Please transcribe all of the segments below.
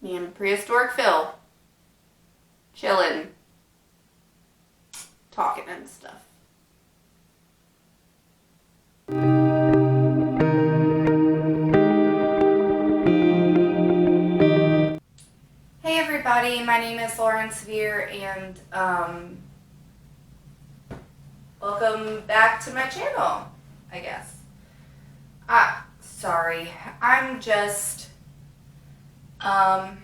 Me and Prehistoric Phil. Chilling. Talking and stuff. Hey everybody, my name is Lauren Severe and welcome back to my channel, I guess. Sorry, I'm just I'm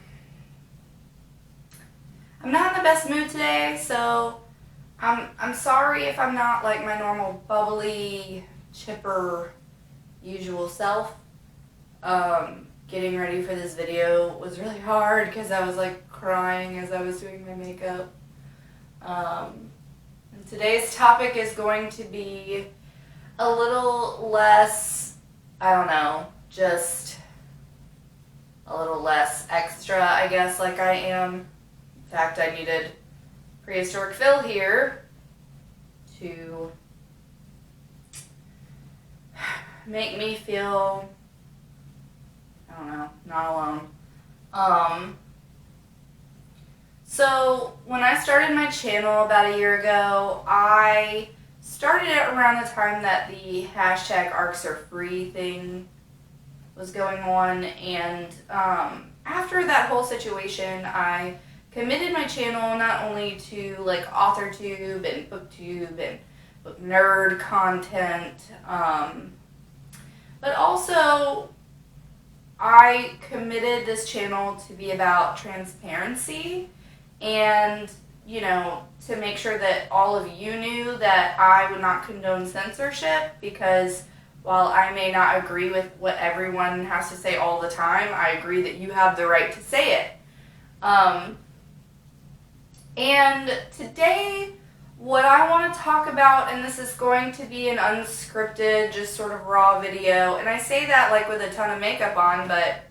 not in the best mood today, so I'm sorry if I'm not like my normal bubbly, chipper, usual self. Getting ready for this video was really hard because I was like crying as I was doing my makeup. And today's topic is going to be a little less, I don't know, just a little less extra, I guess, like I am. In fact, I needed Prehistoric Phil here to make me feel, I don't know, not alone. So when I started my channel about a year ago, I started it around the time that the hashtag ARCs are free thing was going on, and after that whole situation, I committed my channel not only to like AuthorTube and BookTube and book nerd content, but also I committed this channel to be about transparency and, you know, to make sure that all of you knew that I would not condone censorship, because while I may not agree with what everyone has to say all the time, I agree that you have the right to say it. And today, what I want to talk about, and this is going to be an unscripted, just sort of raw video, and I say that like with a ton of makeup on, but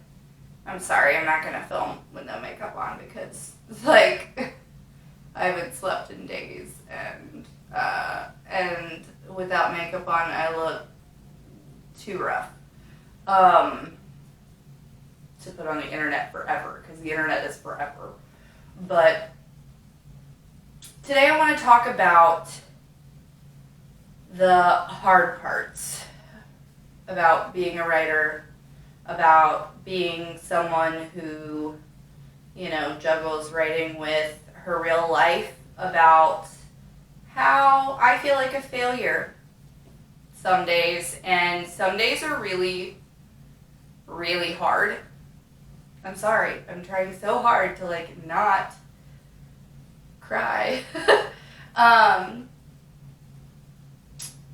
I'm sorry, I'm not going to film with no makeup on because, like, I haven't slept in days, and without makeup on, I look too rough to put on the internet forever, because the internet is forever. But today I want to talk about the hard parts about being a writer, about being someone who, you know, juggles writing with her real life, about how I feel like a failure some days, and some days are really, really hard. I'm sorry, I'm trying so hard to like not cry.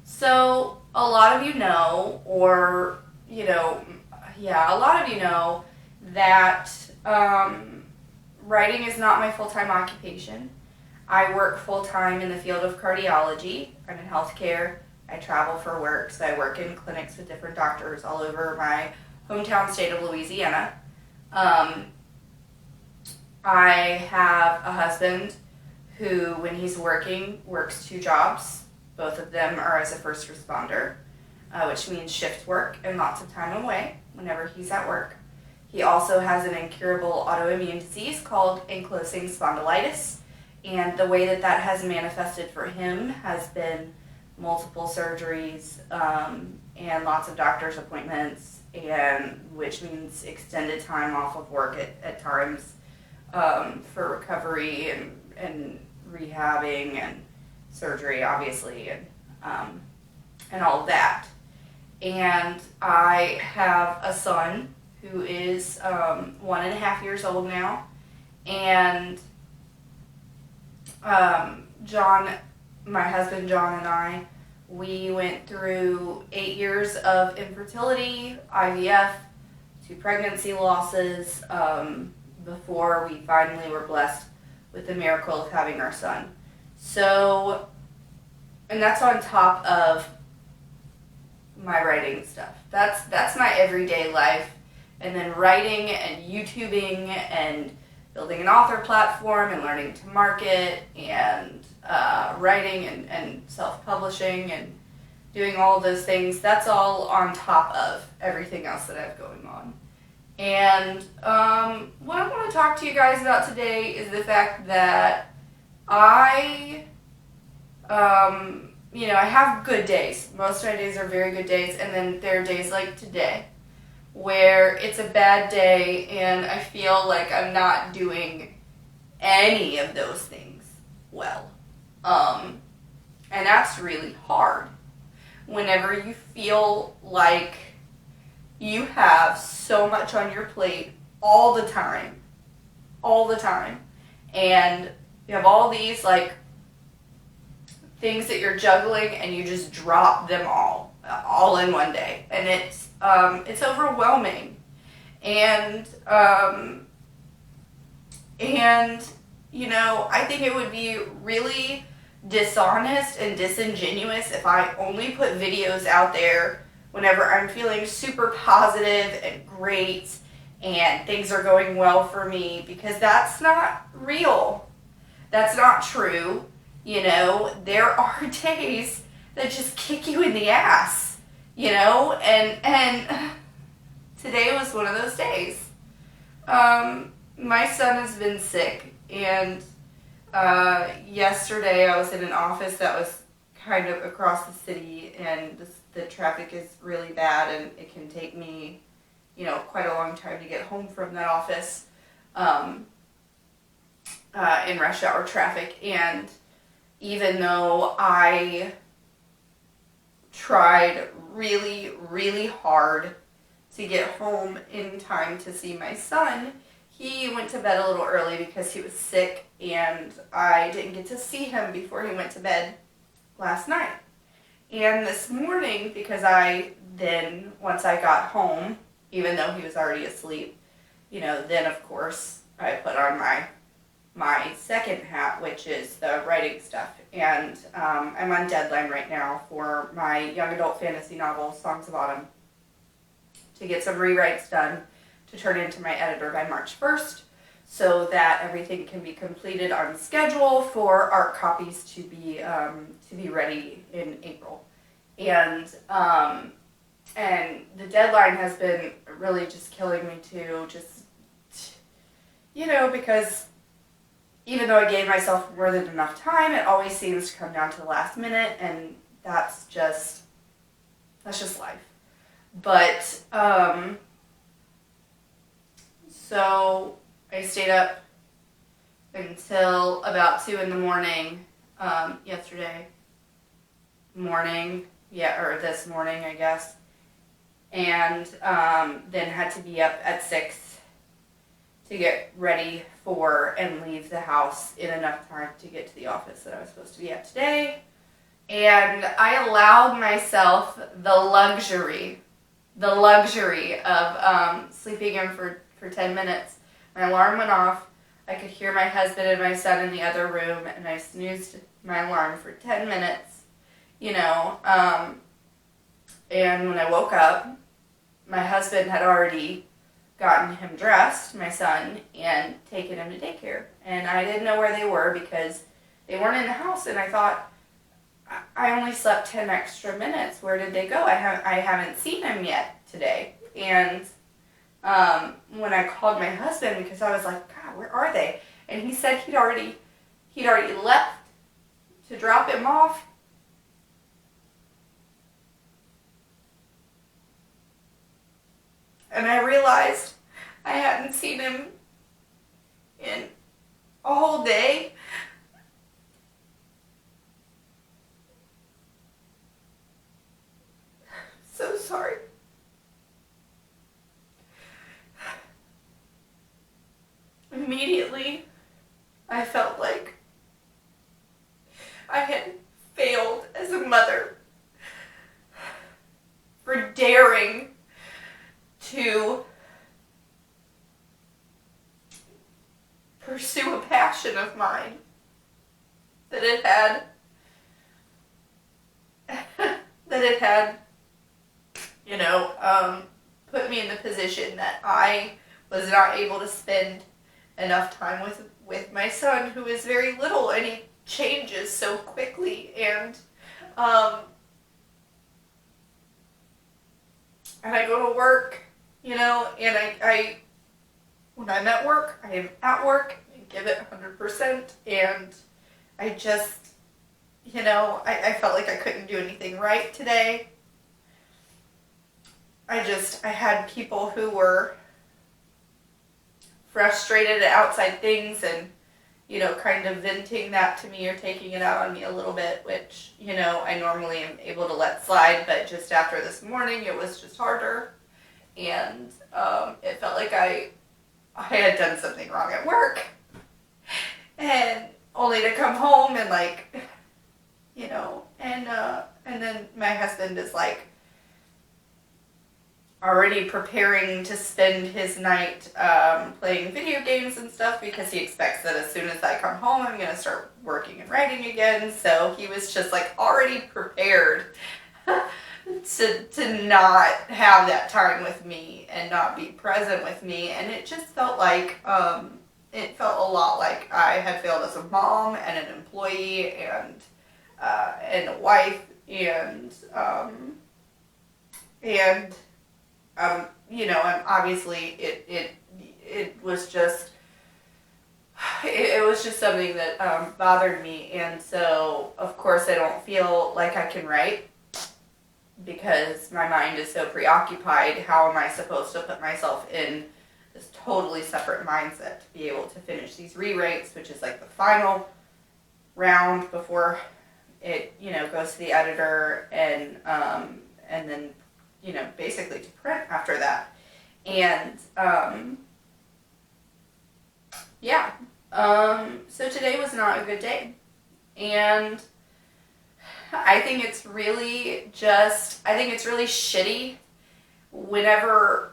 So a lot of you know, or, you know, yeah, a lot of you know that writing is not my full-time occupation. I work full-time in the field of cardiology. I'm in healthcare. I travel for work, so I work in clinics with different doctors all over my hometown state of Louisiana. I have a husband who, when he's working, works 2 jobs. Both of them are as a first responder, which means shift work and lots of time away whenever he's at work. He also has an incurable autoimmune disease called ankylosing spondylitis, and the way that that has manifested for him has been multiple surgeries and lots of doctor's appointments, and which means extended time off of work at times for recovery and rehabbing and surgery, obviously, and all of that. And I have a son who is 1.5 years old now, and John, my husband John, and I, we went through 8 years of infertility, IVF, 2 pregnancy losses, before we finally were blessed with the miracle of having our son. So, and that's on top of my writing stuff. That's my everyday life. And then writing and YouTubing and building an author platform and learning to market and writing and self-publishing and doing all of those things, that's all on top of everything else that I have going on. And what I want to talk to you guys about today is the fact that I I have good days. Most of my days are very good days, and then there are days like today where it's a bad day and I feel like I'm not doing any of those things well. And that's really hard. Whenever you feel like you have so much on your plate all the time, and you have all these like things that you're juggling, and you just drop them all in one day, and it's overwhelming, and I think it would be really dishonest and disingenuous if I only put videos out there whenever I'm feeling super positive and great and things are going well for me, because that's not real. That's not true. There are days that just kick you in the ass, and today was one of those days. My son has been sick, and yesterday I was in an office that was kind of across the city, and the traffic is really bad, and it can take me, quite a long time to get home from that office in rush hour traffic. And even though I tried really, really hard to get home in time to see my son, he went to bed a little early because he was sick, and I didn't get to see him before he went to bed last night. And this morning, because once I got home, even though he was already asleep, then of course I put on my second hat, which is the writing stuff. And I'm on deadline right now for my young adult fantasy novel, Songs of Autumn, to get some rewrites done to turn into my editor by March 1st, so that everything can be completed on schedule for art copies to be ready in April. And the deadline has been really just killing me too, because even though I gave myself more than enough time, it always seems to come down to the last minute, and that's just life. But so I stayed up until about 2 in the morning yesterday morning, or this morning, I guess, and then had to be up at 6 to get ready for and leave the house in enough time to get to the office that I was supposed to be at today. And I allowed myself the luxury of sleeping in for 10 minutes. My alarm went off. I could hear my husband and my son in the other room, and I snoozed my alarm for 10 minutes, and when I woke up, my husband had already gotten him dressed, my son, and taken him to daycare. And I didn't know where they were because they weren't in the house, and I thought, I only slept 10 extra minutes. Where did they go? I haven't seen them yet today. And when I called my husband, because I was like, God, where are they? And he said he'd already left to drop him off. And I realized I hadn't seen him in a whole day. So sorry. Immediately, I felt like I had failed as a mother for daring to pursue a passion of mine that it had put me in the position that I was not able to spend enough time with my son, who is very little, and he changes so quickly, and I go to work and I when I'm at work, I am at work, I give it 100%, and I just, I felt like I couldn't do anything right today. I had people who were frustrated at outside things and, kind of venting that to me or taking it out on me a little bit, which, I normally am able to let slide, but just after this morning, it was just harder. And it felt like I had done something wrong at work. And only to come home and and then my husband is already preparing to spend his night playing video games and stuff because he expects that as soon as I come home, I'm going to start working and writing again. So he was just already prepared to not have that time with me and not be present with me. And it just felt it felt a lot like I had failed as a mom and an employee and a wife and and obviously it was just something that bothered me, and so of course I don't feel like I can write because my mind is so preoccupied. How am I supposed to put myself in this totally separate mindset to be able to finish these rewrites, which is the final round before it goes to the editor and then basically to print after that. And so today was not a good day, and I think it's really shitty whenever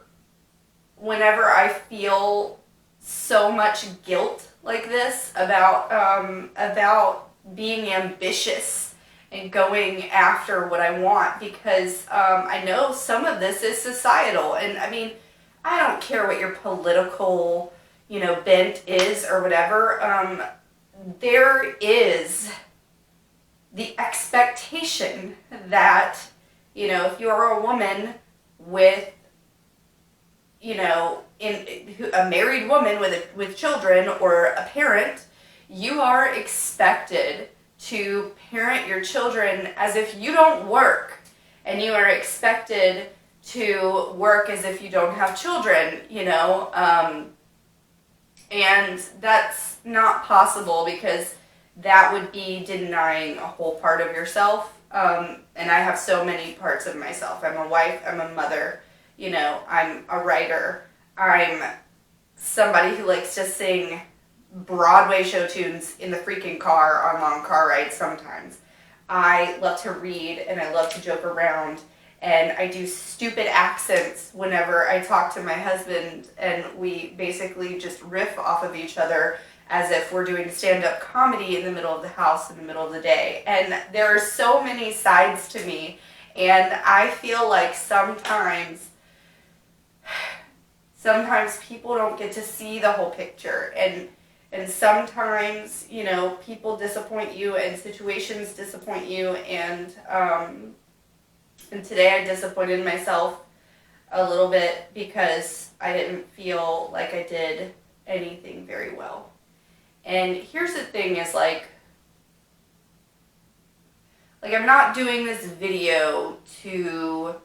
I feel so much guilt like this about being ambitious and going after what I want, because I know some of this is societal, and I mean, I don't care what your political bent is or whatever. There is the expectation that if you're a woman with a married woman with children or a parent, you are expected to parent your children as if you don't work, and you are expected to work as if you don't have children, and that's not possible because that would be denying a whole part of yourself. And I have so many parts of myself. I'm a wife, I'm a mother, I'm a writer, I'm somebody who likes to sing Broadway show tunes in the freaking car on long car rides sometimes. I love to read and I love to joke around, and I do stupid accents whenever I talk to my husband, and we basically just riff off of each other as if we're doing stand-up comedy in the middle of the house in the middle of the day. And there are so many sides to me, and I feel like sometimes people don't get to see the whole picture, and sometimes, people disappoint you and situations disappoint you, and today I disappointed myself a little bit because I didn't feel like I did anything very well. And here's the thing is I'm not doing this video to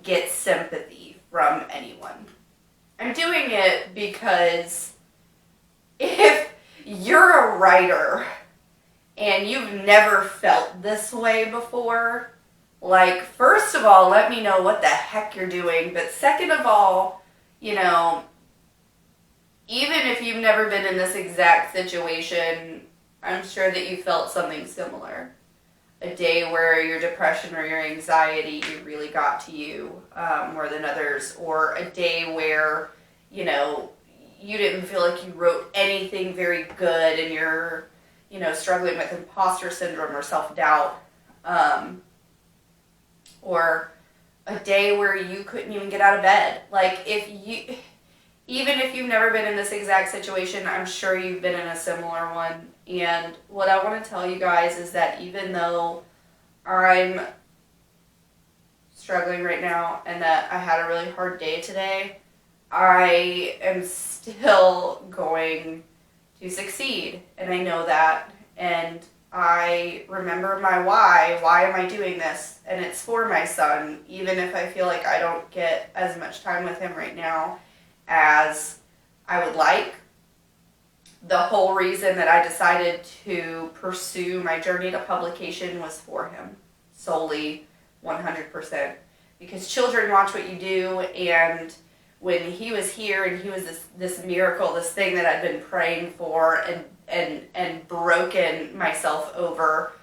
get sympathy from anyone. I'm doing it because if you're a writer and you've never felt this way before, first of all, let me know what the heck you're doing. But second of all, even if you've never been in this exact situation, I'm sure that you felt something similar. A day where your depression or your anxiety really got to you more than others, or a day where, you didn't feel like you wrote anything very good and you're, struggling with imposter syndrome or self-doubt. Or a day where you couldn't even get out of bed. Even if you've never been in this exact situation, I'm sure you've been in a similar one. And what I want to tell you guys is that even though I'm struggling right now and that I had a really hard day today, I am still going to succeed. And I know that. And I remember my why. Why am I doing this? And it's for my son, even if I feel like I don't get as much time with him right now as I would like. The whole reason that I decided to pursue my journey to publication was for him, solely, 100%. Because children watch what you do, and when he was here and he was this miracle, this thing that I'd been praying for and broken myself over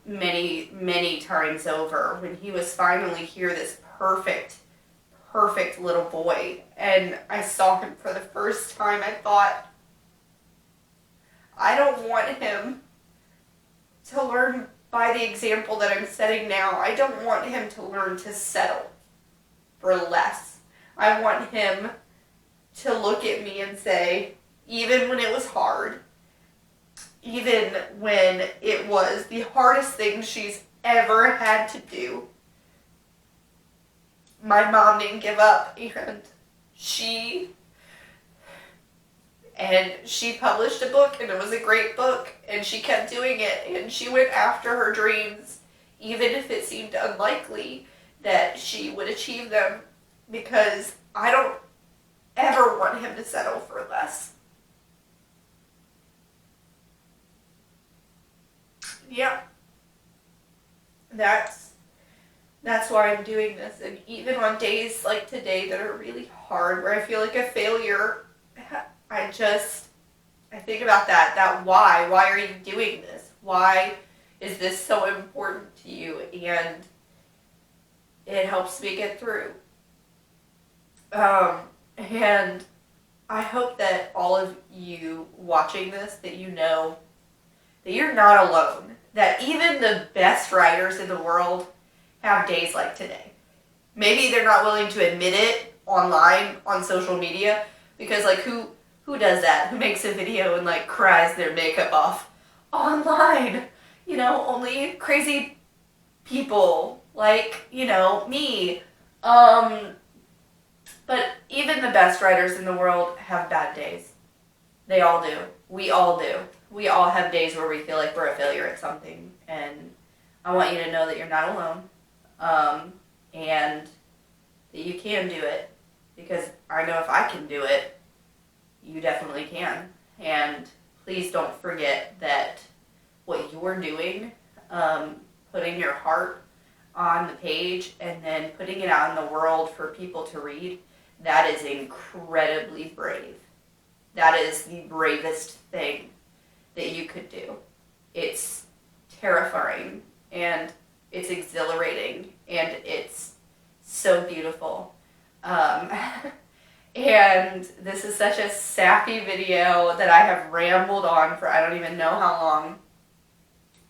many times over, when he was finally here, this perfect little boy, and I saw him for the first time, I thought, I don't want him to learn by the example that I'm setting now. I don't want him to learn to settle for less. I want him to look at me and say, even when it was hard, even when it was the hardest thing she's ever had to do, my mom didn't give up, and she published a book, and it was a great book, and she kept doing it, and she went after her dreams, even if it seemed unlikely that she would achieve them, because I don't ever want him to settle for less. Yeah. That's why I'm doing this, and even on days like today that are really hard, where I feel like a failure, I think about that why are you doing this? Why is this so important to you? And it helps me get through. And I hope that all of you watching this, that you know that you're not alone, that even the best writers in the world have days like today. Maybe they're not willing to admit it online, on social media, because like who does that? Who makes a video and like cries their makeup off online? You know, only crazy people like, you know, me. But even the best writers in the world have bad days. They all do. We all do. We all have days where we feel like we're a failure at something, and I want you to know that you're not alone, and that you can do it, because I know if I can do it, you definitely can. And please don't forget that what you're doing, putting your heart on the page and then putting it out in the world for people to read, that is incredibly brave. That is the bravest thing that you could do. It's terrifying, and it's exhilarating, and it's so beautiful. And this is such a sappy video that I have rambled on for I don't even know how long,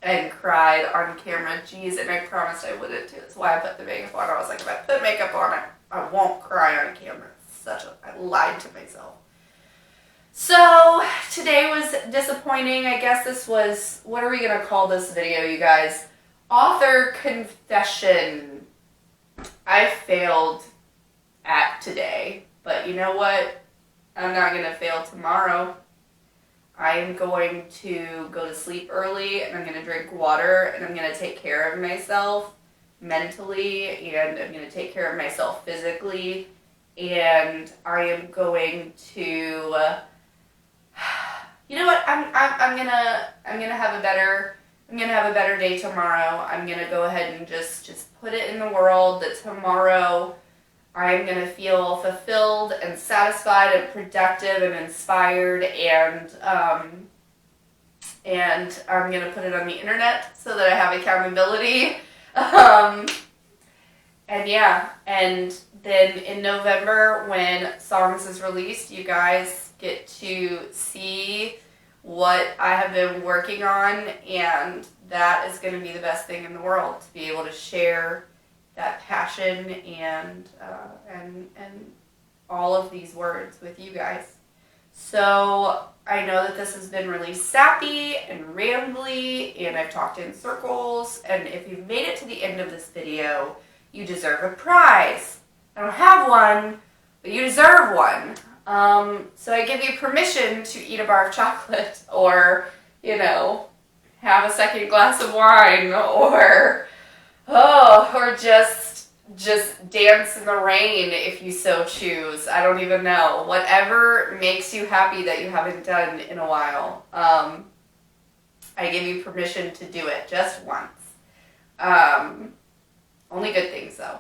and cried on camera. Jeez, and I promised I wouldn't too. That's why I put the makeup on. I was like, if I put makeup on, I won't cry on camera. I lied to myself. So today was disappointing. I guess this was, what are we going to call this video, you guys? Author confession. I failed at today, but you know what? I'm not going to fail tomorrow. I am going to go to sleep early, and I'm going to drink water, and I'm going to take care of myself mentally, and I'm going to take care of myself physically, and I am going to, you know what? I'm gonna have a better day tomorrow. I'm gonna go ahead and just put it in the world that tomorrow I'm gonna feel fulfilled and satisfied and productive and inspired, and I'm gonna put it on the internet so that I have accountability. And yeah, and then in November, when Songs is released, you guys get to see what I have been working on, and that is going to be the best thing in the world, to be able to share that passion and all of these words with you guys. So I know that this has been really sappy and rambly, and I've talked in circles, and if you've made it to the end of this video, You deserve a prize. I don't have one, but you deserve one. So I give you permission to eat a bar of chocolate, or, have a second glass of wine, or just dance in the rain if you so choose. I don't even know. Whatever makes you happy that you haven't done in a while. I give you permission to do it just once. Only good things though.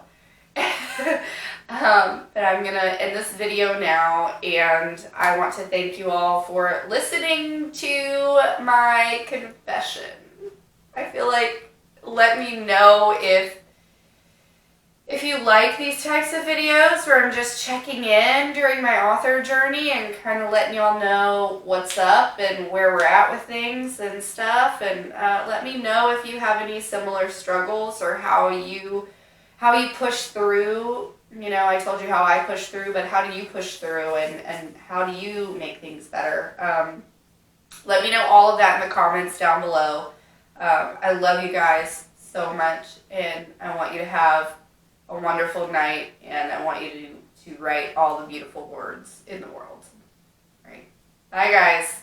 But I'm gonna end this video now, and I want to thank you all for listening to my confession. I feel like, let me know if you like these types of videos where I'm just checking in during my author journey and kind of letting y'all know what's up and where we're at with things and stuff. And let me know if you have any similar struggles, or how you push through. I told you how I push through, but how do you push through, and how do you make things better? Let me know all of that in the comments down below. I love you guys so much, and I want you to have a wonderful night, and I want you to write all the beautiful words in the world. All right. Bye, guys.